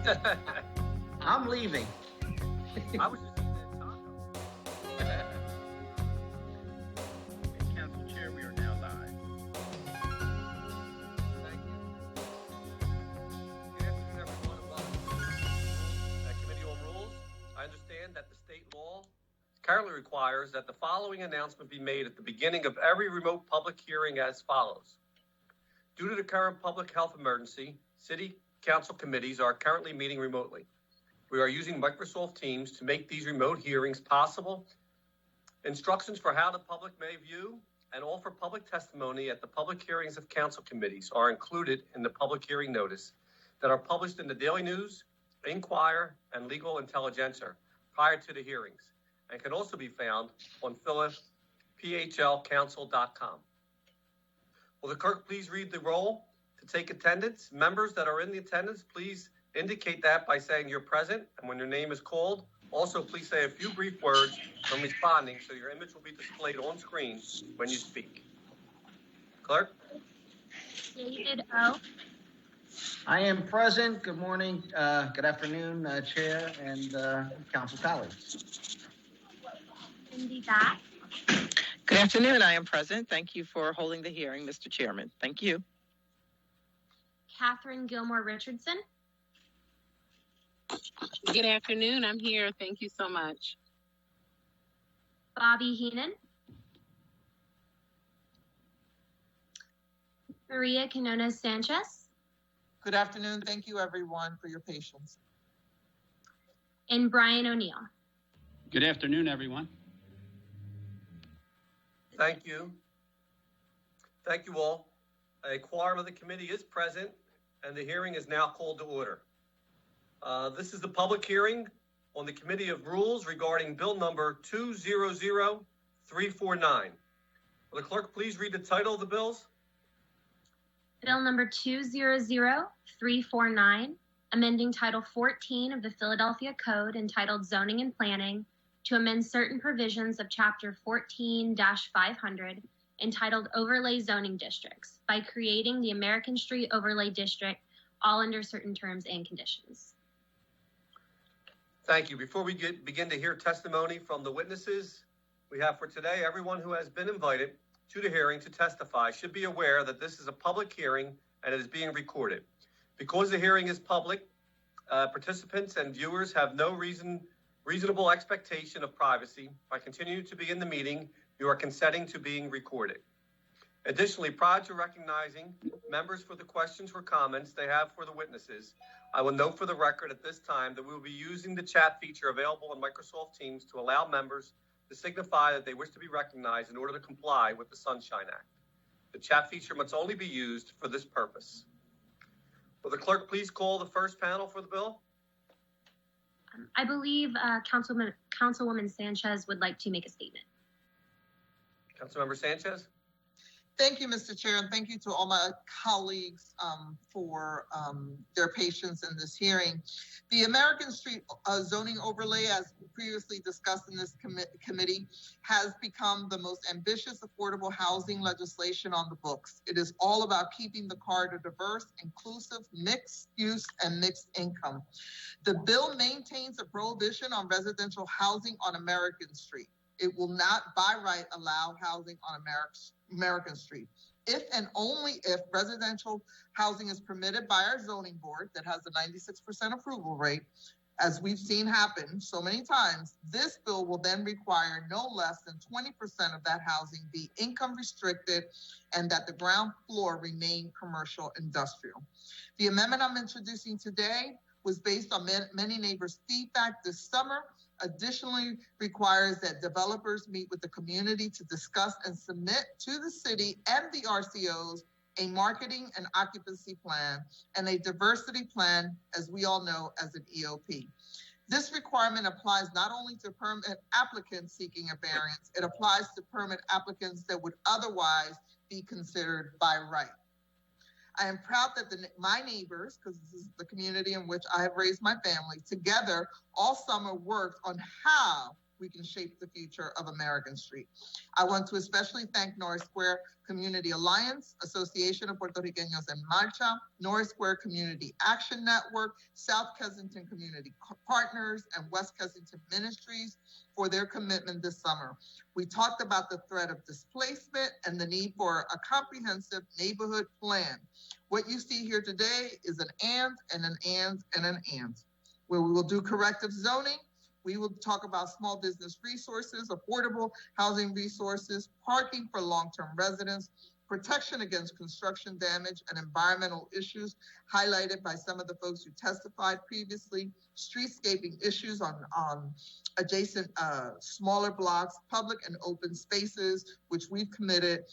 I'm leaving. I was just eating that taco. Council Chair, we are now live. Thank you. Good afternoon, everyone, and welcome to the Committee on Rules. I understand that the state law currently requires that the following announcement be made at the beginning of every remote public hearing as follows. Due to the current public health emergency, City Council committees are currently meeting remotely. We are using Microsoft Teams to make these remote hearings possible. Instructions for how the public may view and offer public testimony at the public hearings of council committees are included in the public hearing notice that are published in the Daily News, Inquirer, and Legal Intelligencer prior to the hearings, and can also be found on phlcouncil.com. Will the clerk please read the roll to take attendance? Members that are in the attendance, please indicate that by saying you're present, and when your name is called, also please say a few brief words when responding so your image will be displayed on screen when you speak. Clerk? David O. I am present. Good morning, good afternoon, Chair and council colleagues. Cindy Bass. Good afternoon. I am present. Thank you for holding the hearing, Mr. Chairman. Thank you. Catherine Gilmore Richardson. Good afternoon. I'm here. Thank you so much. Bobby Heenan. Maria Quinones Sanchez. Good afternoon. Thank you, everyone, for your patience. And Brian O'Neill. Good afternoon, everyone. Thank you. Thank you all. A quorum of the committee is present, and the hearing is now called to order. This is the public hearing on the Committee of Rules regarding Bill number 200349. Will the clerk please read the title of the bills? Bill number 200349, amending Title 14 of the Philadelphia Code entitled Zoning and Planning to amend certain provisions of Chapter 14-500 entitled Overlay Zoning Districts by creating the American Street Overlay District, all under certain terms and conditions. Thank you. Before we begin to hear testimony from the witnesses we have for today, everyone who has been invited to the hearing to testify should be aware that this is a public hearing and it is being recorded. Because the hearing is public, participants and viewers have no reasonable expectation of privacy. By continuing to be in the meeting, you are consenting to being recorded. Additionally, prior to recognizing members for the questions or comments they have for the witnesses, I will note for the record at this time that we will be using the chat feature available in Microsoft Teams to allow members to signify that they wish to be recognized in order to comply with the Sunshine Act. The chat feature must only be used for this purpose. Will the clerk please call the first panel for the bill? I believe Councilwoman Sanchez would like to make a statement. Councilmember Sanchez? Thank you, Mr. Chair, and thank you to all my colleagues for their patience in this hearing. The American Street zoning overlay, as previously discussed in this committee, has become the most ambitious affordable housing legislation on the books. It is all about keeping the corridor diverse, inclusive, mixed use, and mixed income. The bill maintains a prohibition on residential housing on American Street. It will not by right allow housing on American Street. If and only if residential housing is permitted by our zoning board that has a 96% approval rate, as we've seen happen so many times, this bill will then require no less than 20% of that housing be income restricted and that the ground floor remain commercial industrial. The amendment I'm introducing today was based on many neighbors' feedback this summer. Additionally, requires that developers meet with the community to discuss and submit to the city and the RCOs a marketing and occupancy plan and a diversity plan, as we all know, as an EOP. This requirement applies not only to permit applicants seeking a variance, it applies to permit applicants that would otherwise be considered by right. I am proud that my neighbors, because this is the community in which I have raised my family, together all summer worked on how we can shape the future of American Street. I want to especially thank Norris Square Community Alliance, Association of Puerto Riqueños en Marcha, Norris Square Community Action Network, South Kensington Community Partners, and West Kensington Ministries for their commitment this summer. We talked about the threat of displacement and the need for a comprehensive neighborhood plan. What you see here today is an and, where we will do corrective zoning. We will talk about small business resources, affordable housing resources, parking for long-term residents, protection against construction damage, and environmental issues highlighted by some of the folks who testified previously, streetscaping issues on adjacent smaller blocks, public and open spaces, which we've committed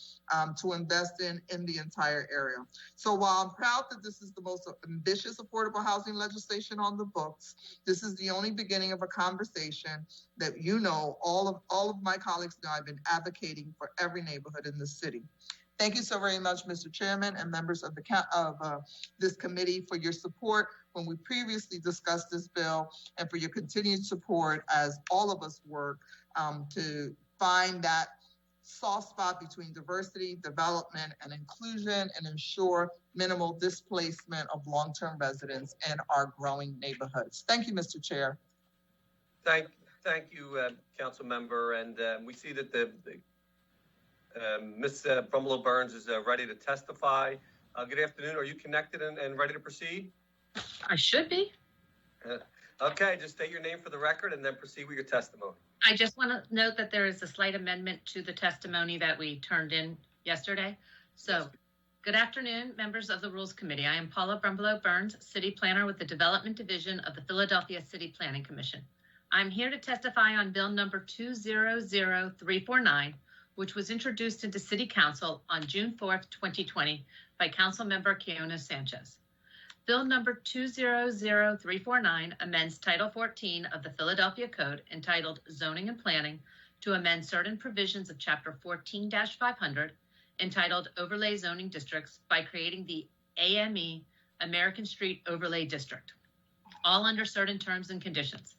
to invest in the entire area. So while I'm proud that this is the most ambitious affordable housing legislation on the books, this is the only beginning of a conversation that all of my colleagues know I've been advocating for every neighborhood in the city. Thank you so very much, Mr. Chairman and members of this committee for your support when we previously discussed this bill and for your continued support as all of us work to find that soft spot between diversity, development, and inclusion and ensure minimal displacement of long-term residents in our growing neighborhoods. Thank you, Mr. Chair. Thank you, Council Member. And we see that Ms. Brumlow Burns is ready to testify. Good afternoon. Are you connected and ready to proceed? I should be. Okay, just state your name for the record and then proceed with your testimony. I just want to note that there is a slight amendment to the testimony that we turned in yesterday. So, good afternoon, members of the Rules Committee. I am Paula Brumlow Burns, City Planner with the Development Division of the Philadelphia City Planning Commission. I'm here to testify on Bill number 200349, which was introduced into City Council on June 4th, 2020 by Councilmember Kiona Sanchez. Bill number 200349 amends Title 14 of the Philadelphia Code entitled Zoning and Planning to amend certain provisions of Chapter 14-500 entitled Overlay Zoning Districts by creating the AME, American Street Overlay District, all under certain terms and conditions.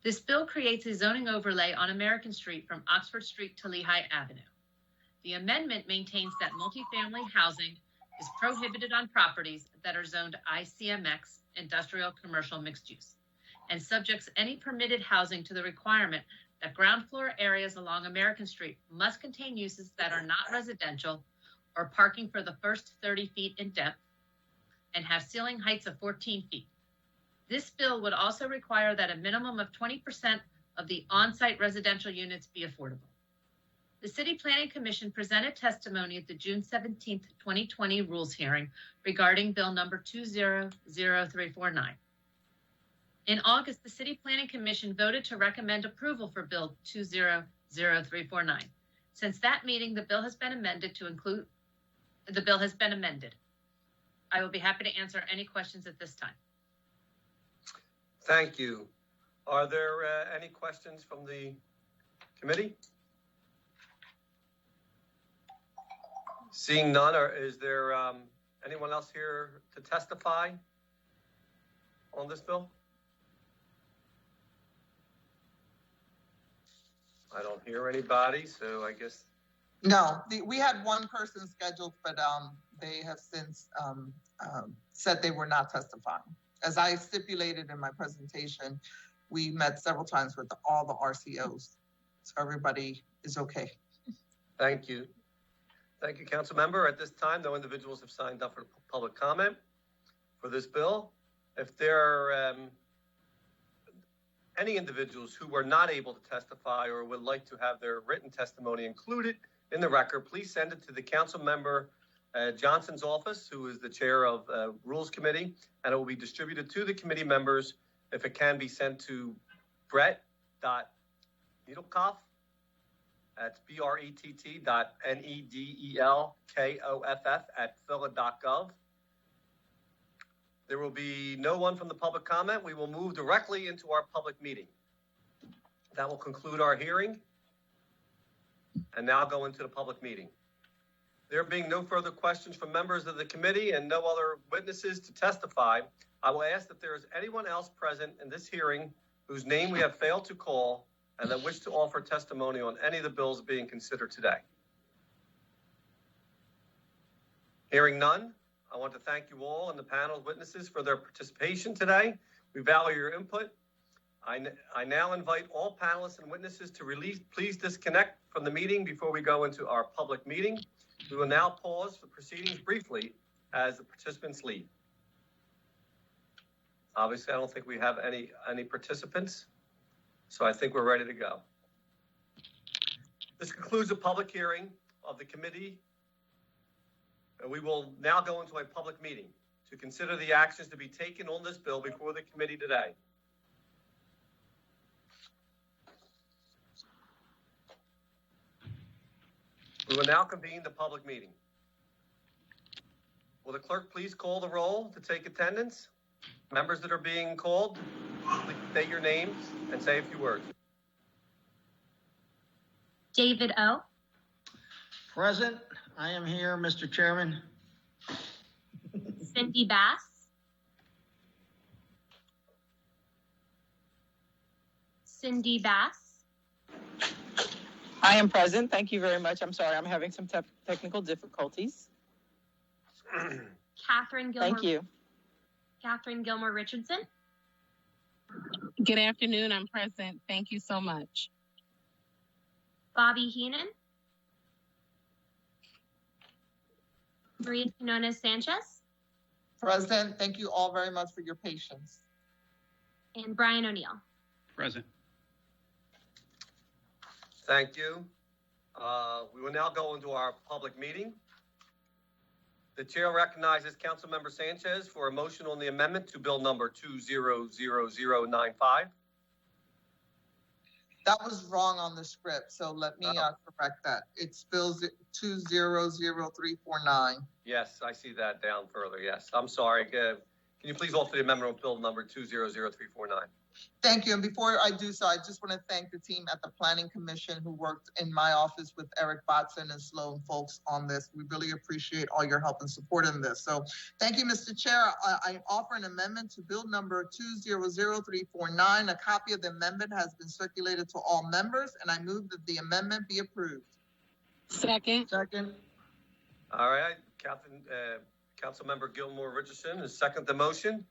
This bill creates a zoning overlay on American Street from Oxford Street to Lehigh Avenue. The amendment maintains that multifamily housing is prohibited on properties that are zoned ICMX, industrial commercial mixed use, and subjects any permitted housing to the requirement that ground floor areas along American Street must contain uses that are not residential or parking for the first 30 feet in depth and have ceiling heights of 14 feet. This bill would also require that a minimum of 20% of the on-site residential units be affordable. The City Planning Commission presented testimony at the June 17th, 2020 Rules hearing regarding Bill number 200349. In August, the City Planning Commission voted to recommend approval for Bill 200349. Since that meeting, the bill has been amended I will be happy to answer any questions at this time. Thank you. Are there any questions from the committee? Seeing none, is there anyone else here to testify on this bill? I don't hear anybody, so I guess. No, we had one person scheduled, but they have since said they were not testifying. As I stipulated in my presentation, we met several times with all the RCOs, so everybody is okay. Thank you. Thank you, Council Member. At this time, no individuals have signed up for public comment for this bill. If there are any individuals who were not able to testify or would like to have their written testimony included in the record, please send it to the Council Member Johnson's office, who is the chair of Rules Committee, and it will be distributed to the committee members. If it can be sent to Brett.Needlekoff, that's BRETT.NEDELKOFF@phila.gov. There will be no one from the public comment. We will move directly into our public meeting. That will conclude our hearing and now go into the public meeting. There being no further questions from members of the committee and no other witnesses to testify, I will ask that there is anyone else present in this hearing whose name we have failed to call and that wish to offer testimony on any of the bills being considered today? Hearing none, I want to thank you all and the panel of witnesses for their participation today. We value your input. I now invite all panelists and witnesses to please disconnect from the meeting before we go into our public meeting. We will now pause for proceedings briefly as the participants leave. Obviously, I don't think we have any participants, so I think we're ready to go. This concludes the public hearing of the committee. We will now go into a public meeting to consider the actions to be taken on this bill before the committee today. We will now convene the public meeting. Will the clerk please call the roll to take attendance? Members that are being called, please state your names and say a few words. David O. Present. I am here, Mr. Chairman. Cindy Bass. Cindy Bass. I am present. Thank you very much. I'm sorry, I'm having some technical difficulties. Catherine Gilmore. Thank you. Catherine Gilmore Richardson. Good afternoon. I'm present. Thank you so much. Bobby Heenan. Maria Quinones Sanchez. President, thank you all very much for your patience. And Brian O'Neill. Present. Thank you. We will now go into our public meeting. The chair recognizes Councilmember Sanchez for a motion on the amendment to bill number 200095. That was wrong on the script, so let me correct that. It's bill 200349. Yes, I see that down further. Yes, I'm sorry. Can you please offer the amendment on bill number 200349? Thank you. And before I do so, I just want to thank the team at the Planning Commission who worked in my office with Eric Botson and Sloan folks on this. We really appreciate all your help and support in this. So thank you, Mr. Chair. I offer an amendment to bill number 200349. A copy of the amendment has been circulated to all members, and I move that the amendment be approved. Second. Second. All right, Councilmember Gilmore Richardson has seconded the motion.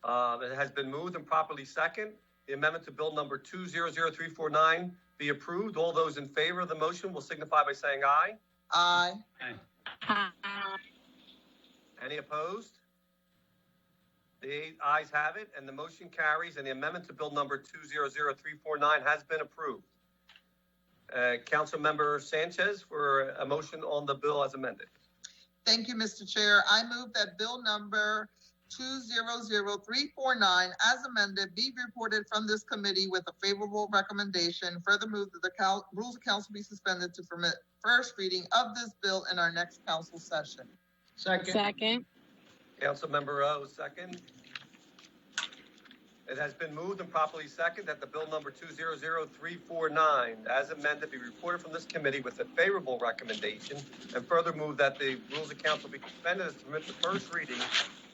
It has been moved and properly second. The amendment to bill number 200349 be approved. All those in favor of the motion will signify by saying aye. Aye. Aye. Any opposed? The ayes have it, and the motion carries, and the amendment to bill number 200349 has been approved. Councilmember Sanchez for a motion on the bill as amended. Thank you, Mr. Chair. I move that bill number 200349 as amended be reported from this committee with a favorable recommendation. Further move that the rules of council be suspended to permit first reading of this bill in our next council session. Second. Second. Councilmember O, second. It has been moved and properly second that the bill number 200349 as amended be reported from this committee with a favorable recommendation, and further move that the rules of council be suspended to permit the first reading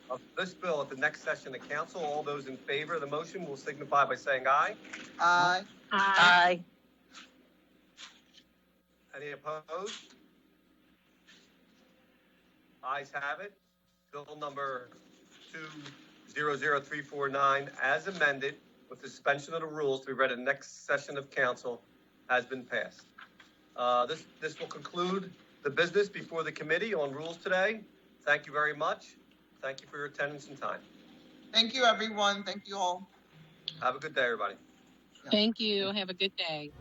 of this bill at the next session of council. All those in favor of the motion will signify by saying aye. Aye. Aye. Any opposed? Ayes have it. Bill number 200349 as amended with the suspension of the rules to be read in the next session of council has been passed. This will conclude the business before the committee on rules today. Thank you very much. Thank you for your attendance and time. Thank you, everyone. Thank you all. Have a good day, everybody. Thank you. Have a good day.